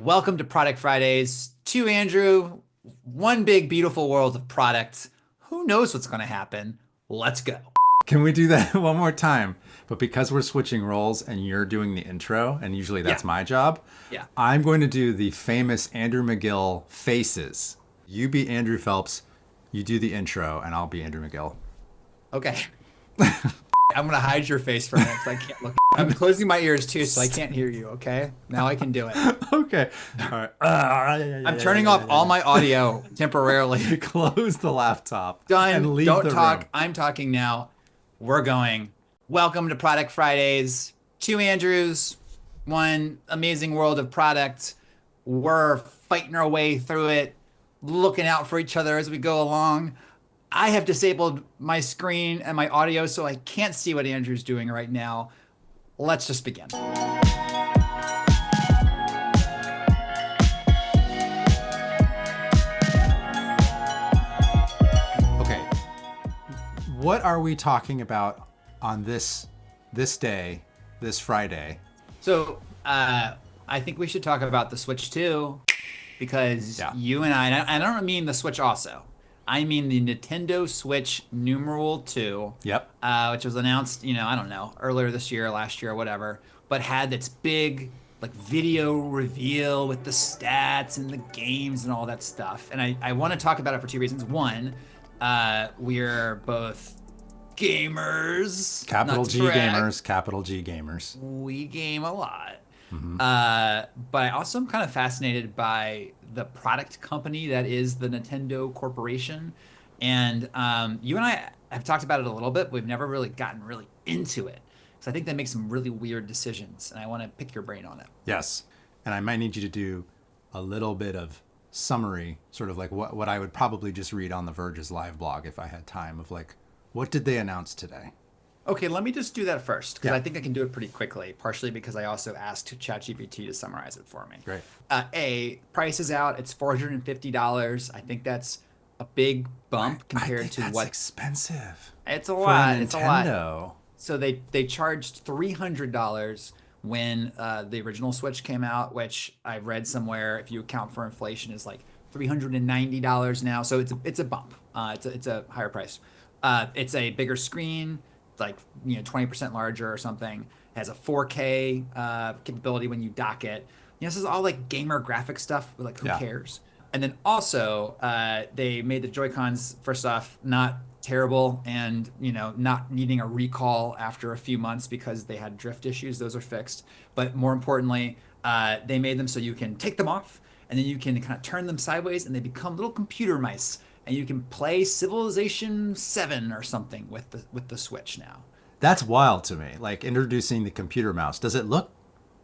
Welcome to Product Fridays. To Andrew, one big beautiful world of product. Who knows what's going to happen? Let's go. Can we do that one more time? But because we're switching roles and you're doing the intro, and usually Yeah, that's my job, yeah. I'm going to do the famous Andrew McGill faces. You be Andrew Phelps, you do the intro, and I'll be Andrew McGill. Okay. I'm going to hide your face for a minute 'cause I can't look. I'm closing my ears too, so I can't hear you. Okay. Now I can do it. Okay. All right. I'm turning off all my audio temporarily. Close the laptop and Done. leave Don't the talk. room. I'm talking now. We're going. Welcome to Product Fridays. Two Andrews, one amazing world of product. We're fighting our way through it, looking out for each other as we go along. I have disabled my screen and my audio, so I can't see what Andrew's doing right now. Let's just begin. Okay. What are we talking about on this day, this Friday? So, I think we should talk about the Switch 2 because Yeah. you and I don't mean the Switch also. I mean the Nintendo Switch numeral 2, Yep. which was announced, I don't know, earlier this year, last year, whatever, but had its big like video reveal with the stats and the games and all that stuff. And I want to talk about it for two reasons. One, we're both gamers, Capital not to G brag. gamers, capital G gamers. We game a lot. Hmm. But I also am kind of fascinated by the product company that is the Nintendo Corporation. And you and I have talked about it a little bit, but we've never really gotten really into it. So I think they make some really weird decisions, and I want to pick your brain on it. Yes. And I might need you to do a little bit of summary, sort of like what I would probably just read on the Verge's live blog if I had time of like, what did they announce today? Okay, let me just do that first because Yeah. I think I can do it pretty quickly, partially because I also asked ChatGPT to summarize it for me. Great. Price is out. It's $450. I think that's a big bump I compared think to that's what expensive it's a for a lot. It's a lot. Nintendo. So they charged $300 when the original Switch came out, which I read somewhere, if you account for inflation, is like $390 now. So it's a bump. It's a higher price. It's a bigger screen, like 20% larger or something. It has a 4K capability when you dock it. This is all like gamer graphic stuff. Like who Yeah. cares? And then also, they made the Joy-Cons, first off, not terrible and, not needing a recall after a few months because they had drift issues. Those are fixed. But more importantly, they made them so you can take them off and then you can kind of turn them sideways and they become little computer mice. And you can play Civilization 7 or something with the Switch now. That's wild to me. Like introducing the computer mouse. Does it look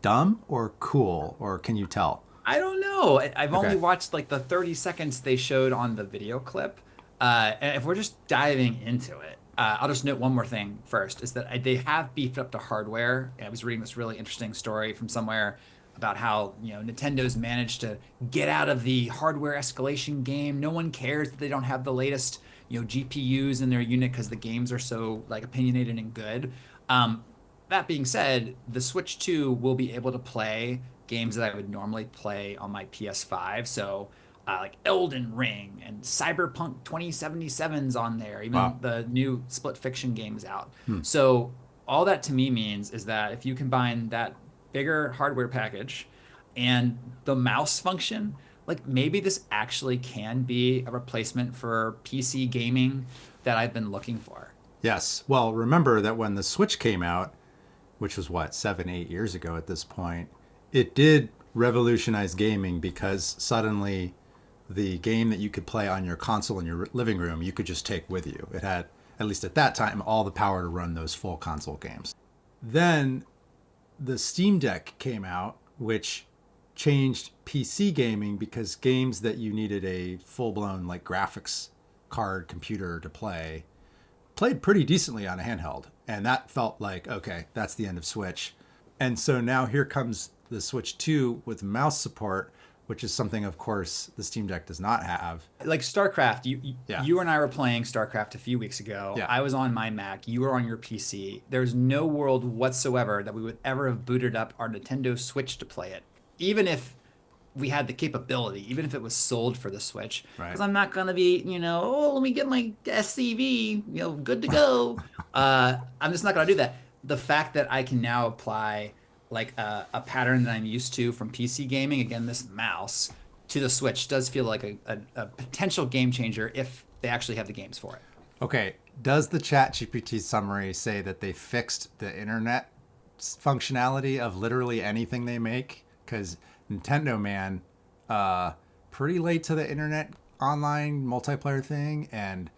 dumb or cool or can you tell? I don't know. I've only Okay. watched like the 30 seconds they showed on the video clip. And if we're just diving into it, I'll just note one more thing first is that they have beefed up the hardware. I was reading this really interesting story from somewhere about how, Nintendo's managed to get out of the hardware escalation game. No one cares that they don't have the latest, GPUs in their unit because the games are so like opinionated and good. Um, that being said, the Switch 2 will be able to play games that I would normally play on my PS5. So, like Elden Ring and Cyberpunk 2077's on there. Even Wow. the new Split Fiction game is out. Hmm. So, all that to me means is that if you combine that bigger hardware package and the mouse function, like maybe this actually can be a replacement for PC gaming that I've been looking for. Yes. Well, remember that when the Switch came out, which was what, 7, 8 years ago at this point, it did revolutionize gaming because suddenly the game that you could play on your console in your living room, you could just take with you. It had, at least at that time, all the power to run those full console games. Then the Steam Deck came out, which changed PC gaming because games that you needed a full blown like graphics card computer to play played pretty decently on a handheld. And that felt like, okay, that's the end of Switch. And so now here comes the Switch 2 with mouse support, which is something, of course, the Steam Deck does not have. Like StarCraft, you Yeah. you and I were playing StarCraft a few weeks ago. Yeah. I was on my Mac, you were on your PC. There's no world whatsoever that we would ever have booted up our Nintendo Switch to play it. Even if we had the capability, even if it was sold for the Switch, Right. because I'm not gonna be, oh, let me get my SCV, good to go. I'm just not gonna do that. The fact that I can now apply like a pattern that I'm used to from PC gaming, again, this mouse, to the Switch does feel like a potential game changer if they actually have the games for it. Okay. Does the Chat GPT summary say that they fixed the internet functionality of literally anything they make? Because Nintendo, man, uh, pretty late to the internet online multiplayer thing, and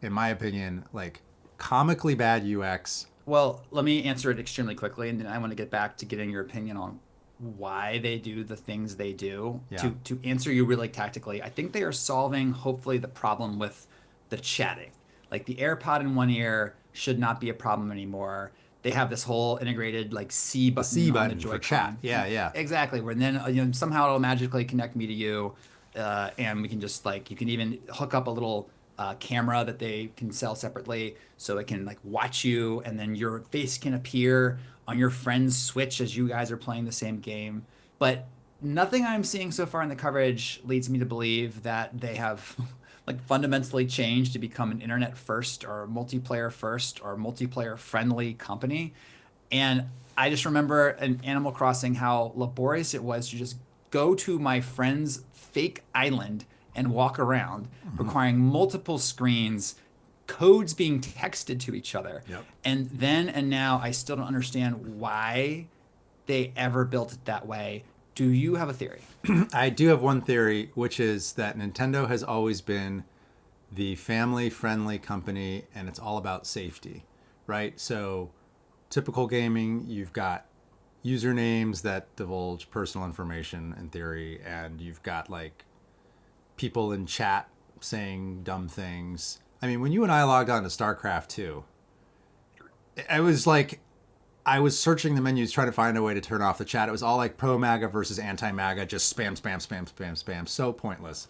in my opinion, like comically bad UX. Well, let me answer it extremely quickly, and then I want to get back to getting your opinion on why they do the things they do. Yeah. To answer you really tactically, I think they are solving hopefully the problem with the chatting. Like the AirPod in one ear should not be a problem anymore. They have this whole integrated like C The C button on the button for chat. Joy-Con. Yeah, yeah. Exactly. Where then somehow it'll magically connect me to you, and we can just like you can even hook up a little camera that they can sell separately, so it can like watch you, and then your face can appear on your friend's Switch as you guys are playing the same game. But nothing I'm seeing so far in the coverage leads me to believe that they have like fundamentally changed to become an internet first or multiplayer first or multiplayer friendly company. And I just remember in Animal Crossing how laborious it was to just go to my friend's fake island and walk around, Mm-hmm. requiring multiple screens, codes being texted to each other. Yep. And then and now, I still don't understand why they ever built it that way. Do you have a theory? I do have one theory, which is that Nintendo has always been the family friendly company and it's all about safety, right? So, typical gaming, you've got usernames that divulge personal information in theory, and you've got like people in chat saying dumb things. I mean, when you and I logged on to StarCraft 2, I was like, I was searching the menus trying to find a way to turn off the chat. It was all like pro MAGA versus anti MAGA, just spam, spam, spam, spam, spam. So pointless.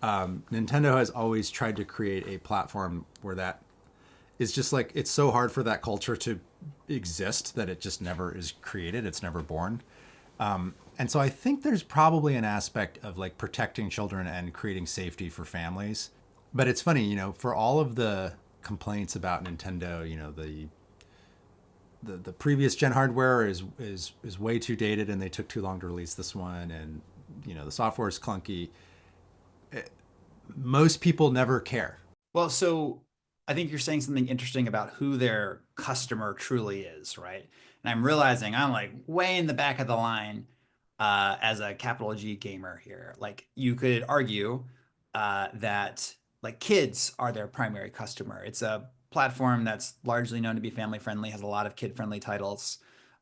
Nintendo has always tried to create a platform where that is just like, it's so hard for that culture to exist that it just never is created. It's never born. And so I think there's probably an aspect of like protecting children and creating safety for families. But it's funny, for all of the complaints about Nintendo, the previous gen hardware is way too dated and they took too long to release this one, and the software is clunky. Most people never care. Well, so I think you're saying something interesting about who their customer truly is, right? And I'm realizing I'm like way in the back of the line as a capital G gamer here. Like you could argue that like kids are their primary customer. It's a platform that's largely known to be family friendly, has a lot of kid friendly titles.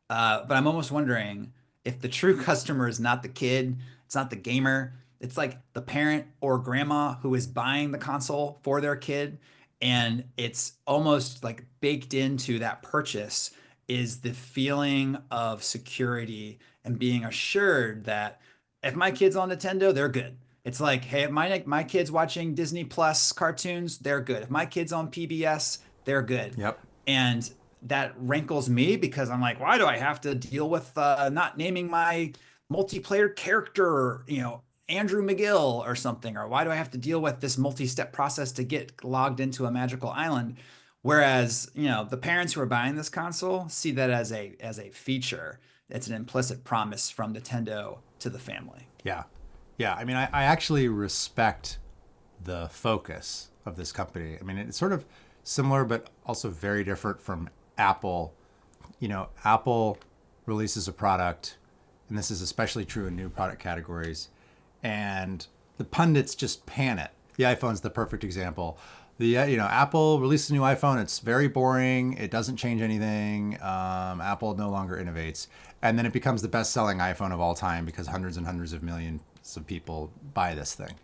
But I'm almost wondering if the true customer is not the kid, it's not the gamer, it's like the parent or grandma who is buying the console for their kid. And it's almost like baked into that purchase is the feeling of security and being assured that if my kid's on Nintendo, they're good. It's like, hey, if my kid's watching Disney Plus cartoons, they're good. If my kid's on PBS, they're good. Yep. And that rankles me because I'm like, why do I have to deal with not naming my multiplayer character, Andrew McGill or something? Or why do I have to deal with this multi-step process to get logged into a magical island? Whereas, the parents who are buying this console see that as a feature. It's an implicit promise from Nintendo to the family. Yeah. Yeah. I mean, I actually respect the focus of this company. I mean, it's sort of similar, but also very different from Apple. Apple releases a product, and this is especially true in new product categories, and the pundits just pan it. The iPhone's the perfect example. Apple releases a new iPhone. It's very boring. It doesn't change anything. Apple no longer innovates, and then it becomes the best-selling iPhone of all time because hundreds and hundreds of millions of people buy this thing.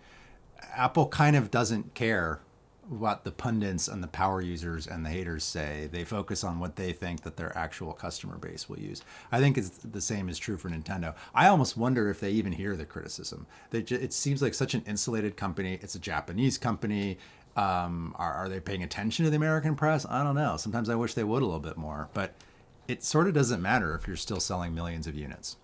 Apple kind of doesn't care what the pundits and the power users and the haters say. They focus on what they think that their actual customer base will use. I think it's the same is true for Nintendo. I almost wonder if they even hear the criticism. It seems like such an insulated company. It's a Japanese company. Are they paying attention to the American press? I don't know. Sometimes I wish they would a little bit more, but it sort of doesn't matter if you're still selling millions of units.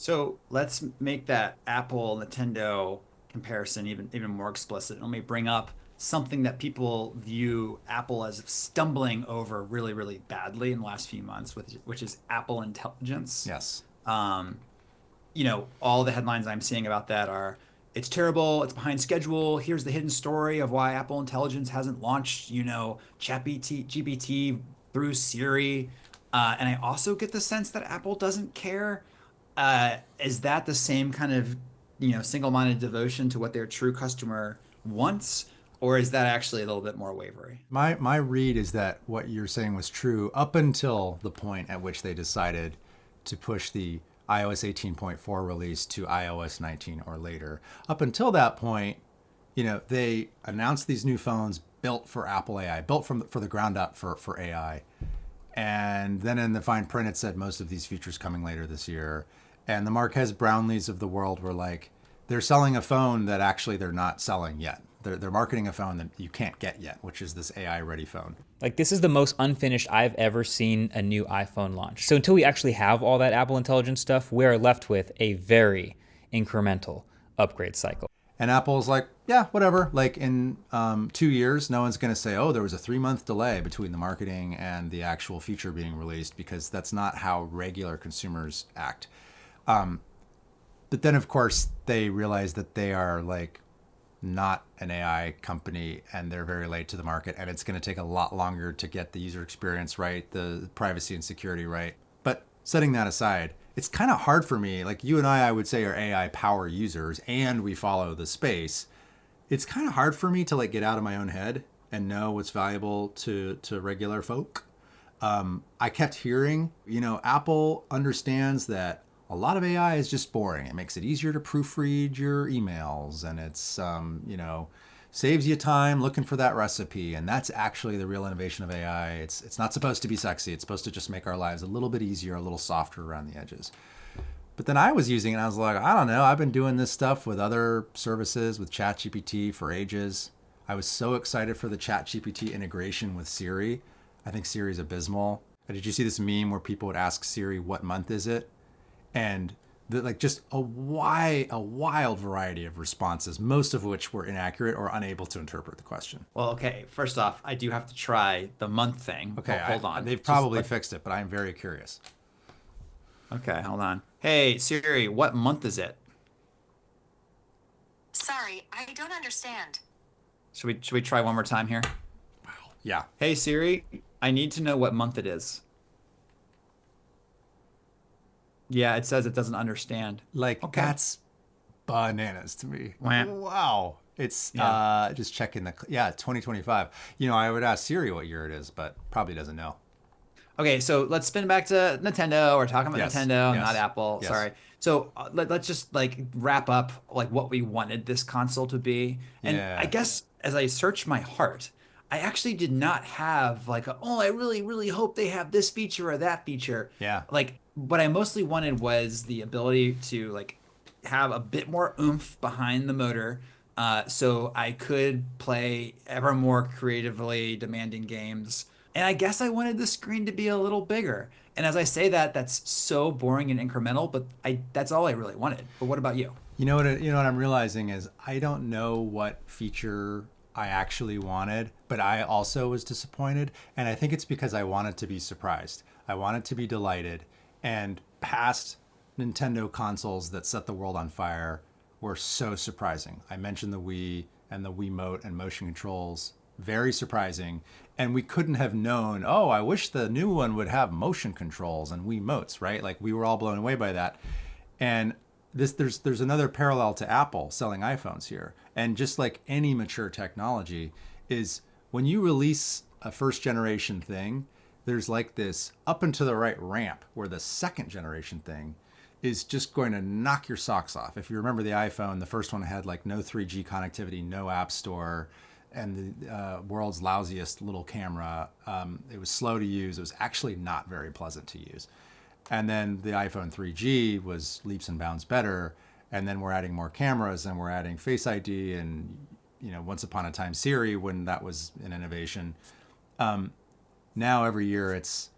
So let's make that Apple Nintendo comparison even more explicit. Let me bring up something that people view Apple as stumbling over really badly in the last few months, which is Apple Intelligence. Yes. Um, all the headlines I'm seeing about that are it's terrible, it's behind schedule. Here's the hidden story of why Apple Intelligence hasn't launched, GPT through Siri. And I also get the sense that Apple doesn't care. Is that the same kind of, single-minded devotion to what their true customer wants, or is that actually a little bit more wavery? My read is that what you're saying was true up until the point at which they decided to push the iOS 18.4 release to iOS 19 or later. Up until that point, they announced these new phones built for Apple AI, built for the ground up for AI. And then in the fine print, it said most of these features coming later this year. And the Marquez Brownlees of the world were like, they're selling a phone that actually they're not selling yet. They're marketing a phone that you can't get yet, which is this AI ready phone. Like, this is the most unfinished I've ever seen a new iPhone launch. So until we actually have all that Apple Intelligence stuff, we're left with a very incremental upgrade cycle. And Apple's like, yeah, whatever. Like in 2 years, no one's going to say, oh, there was a 3-month delay between the marketing and the actual feature being released, because that's not how regular consumers act. But then, of course, they realize that they are like not an AI company and they're very late to the market, and it's going to take a lot longer to get the user experience right, the privacy and security right. But setting that aside, it's kind of hard for me. Like you and I would say, are AI power users and we follow the space. It's kind of hard for me to like get out of my own head and know what's valuable to regular folk. I kept hearing, Apple understands that a lot of AI is just boring. It makes it easier to proofread your emails, and it's, saves you time looking for that recipe. And that's actually the real innovation of AI. It's not supposed to be sexy. It's supposed to just make our lives a little bit easier, a little softer around the edges. But then I was using it, and I was like, I don't know. I've been doing this stuff with other services, with ChatGPT for ages. I was so excited for the ChatGPT integration with Siri. I think Siri is abysmal. Did you see this meme where people would ask Siri, what month is it? And just a wild variety of responses, most of which were inaccurate or unable to interpret the question. Well, okay. First off, I do have to try the month thing. Okay, Hold on. They've probably fixed it, but I'm very curious. Okay, hold on. Hey, Siri, what month is it? Sorry, I don't understand. Should we try one more time here? Yeah. Hey, Siri, I need to know what month it is. Yeah, it says it doesn't understand. Like, Okay. that's bananas to me. Wah. Wow. It's Yeah. just checking 2025. I would ask Siri what year it is, but probably doesn't know. Okay, so let's spin back to Nintendo. We're talking about Yes, Nintendo, yes, not Apple. yes. Sorry. So let's just like wrap up like what we wanted this console to be. And Yeah. I guess as I searched my heart, I actually did not have like, I really hope they have this feature or that feature. Yeah. Like what I mostly wanted was the ability to like have a bit more oomph behind the motor, so I could play ever more creatively demanding games. And I guess I wanted the screen to be a little bigger. And as I say that, that's so boring and incremental, but that's all I really wanted. But what about you? You know what I'm realizing is I don't know what feature I actually wanted, but I also was disappointed, and I think it's because I wanted to be surprised. I wanted to be delighted, and past Nintendo consoles that set the world on fire were so surprising. I mentioned the Wii and the Wiimote and motion controls, very surprising, and we couldn't have known, oh, I wish the new one would have motion controls and Wiimotes, right? Like we were all blown away by that. And there's another parallel to Apple selling iPhones here. And just like any mature technology is when you release a first generation thing, there's like this up and to the right ramp where the second generation thing is just going to knock your socks off. If you remember the iPhone, the first one had like no 3G connectivity, no app store, and the world's lousiest little camera. It was slow to use. It was actually not very pleasant to use. And then the iPhone 3G was leaps and bounds better. And then we're adding more cameras and we're adding Face ID and, once upon a time Siri when that was an innovation. Now every year it's,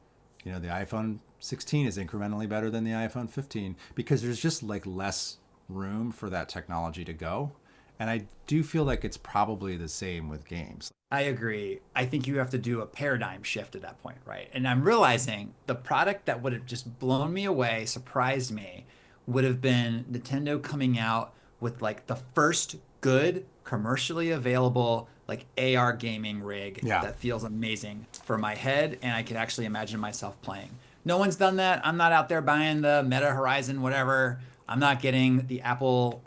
the iPhone 16 is incrementally better than the iPhone 15 because there's just like less room for that technology to go. And I do feel like it's probably the same with games. I agree. I think you have to do a paradigm shift at that point, right? And I'm realizing the product that would have just blown me away, surprised me, would have been Nintendo coming out with like the first good commercially available like AR gaming rig Yeah. that feels amazing for my head and I could actually imagine myself playing. No one's done that. I'm not out there buying the Meta Horizon whatever. I'm not getting the Apple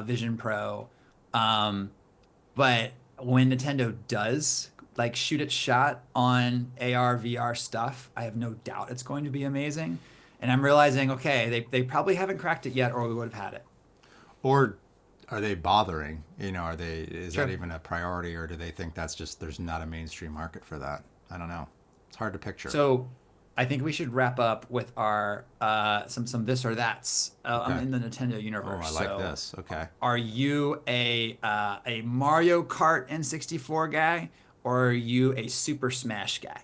Vision Pro. Um, but when Nintendo does like shoot its shot on AR, VR stuff, I have no doubt it's going to be amazing. And I'm realizing, okay, they probably haven't cracked it yet, or we would have had it. Or are they bothering? Is Sure. that even a priority, or do they think that's just, there's not a mainstream market for that? I don't know. It's hard to picture. So I think we should wrap up with our some this or that's Okay. in the Nintendo Oh, universe. I like So this. Okay. are you a Mario Kart N64 guy, or are you a Super Smash guy?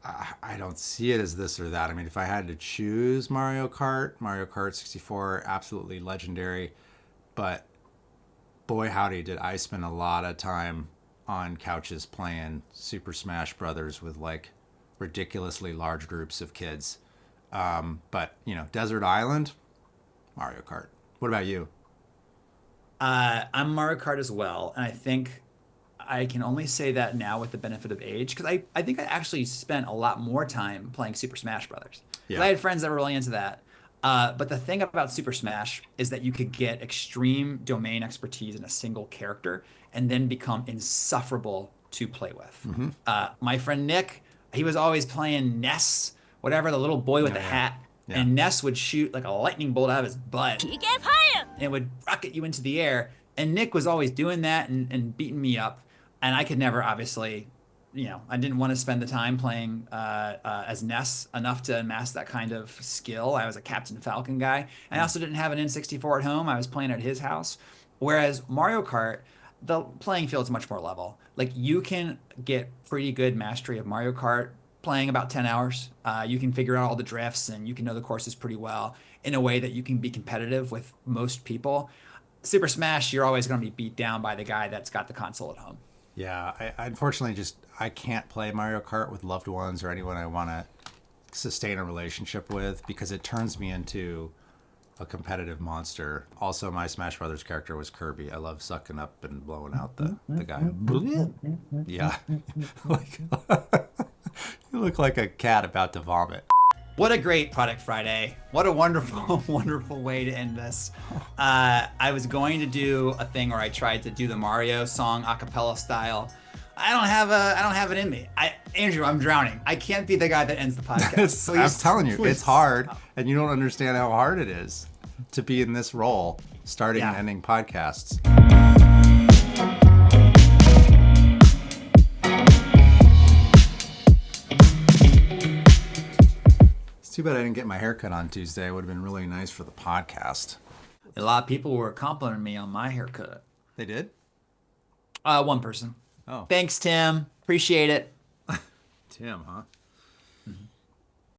I don't see it as this or that. I mean, if I had to choose Mario Kart 64, absolutely legendary. But boy, howdy, did I spend a lot of time on couches playing Super Smash Brothers with like ridiculously large groups of kids. But, Desert Island, Mario Kart. What about you? I'm Mario Kart as well, and I think I can only say that now with the benefit of age because I think I actually spent a lot more time playing Super Smash Brothers. Because I Yeah. had friends that were really into that. But the thing about Super Smash is that you could get extreme domain expertise in a single character and then become insufferable to play with. My friend Nick, he was always playing Ness, whatever, the little boy with Yeah, the yeah. hat. Yeah. And Ness would shoot like a lightning bolt out of his butt He gave fire! and it would rocket you into the air. And Nick was always doing that and beating me up. And I could never, obviously, I didn't want to spend the time playing as Ness enough to amass that kind of skill. I was a Captain Falcon guy. And I also didn't have an N64 at home. I was playing at his house. Whereas Mario Kart, the playing field is much more level. Like you can get pretty good mastery of Mario Kart playing about 10 hours. You can figure out all the drifts and you can know the courses pretty well in a way that you can be competitive with most people. Super Smash, you're always going to be beat down by the guy that's got the console at home. Yeah, I unfortunately I can't play Mario Kart with loved ones or anyone I want to sustain a relationship with because it turns me into a competitive monster. Also, my Smash Brothers character was Kirby. I love sucking up and blowing out the guy. Yeah, like you look like a cat about to vomit. What a great Product Friday. What a wonderful, wonderful way to end this. I was going to do a thing where I tried to do the Mario song a cappella style. I don't have it in me. Andrew, I'm drowning. I can't be the guy that ends the podcast. I'm telling you, please it's hard, stop. and you don't understand how hard it is to be in this role, starting and Yeah. ending podcasts. It's too bad I didn't get my haircut on Tuesday. It would have been really nice for the podcast. A lot of people were complimenting me on my haircut. They did? One person. Oh, Thanks, Tim. Appreciate it. Tim, huh?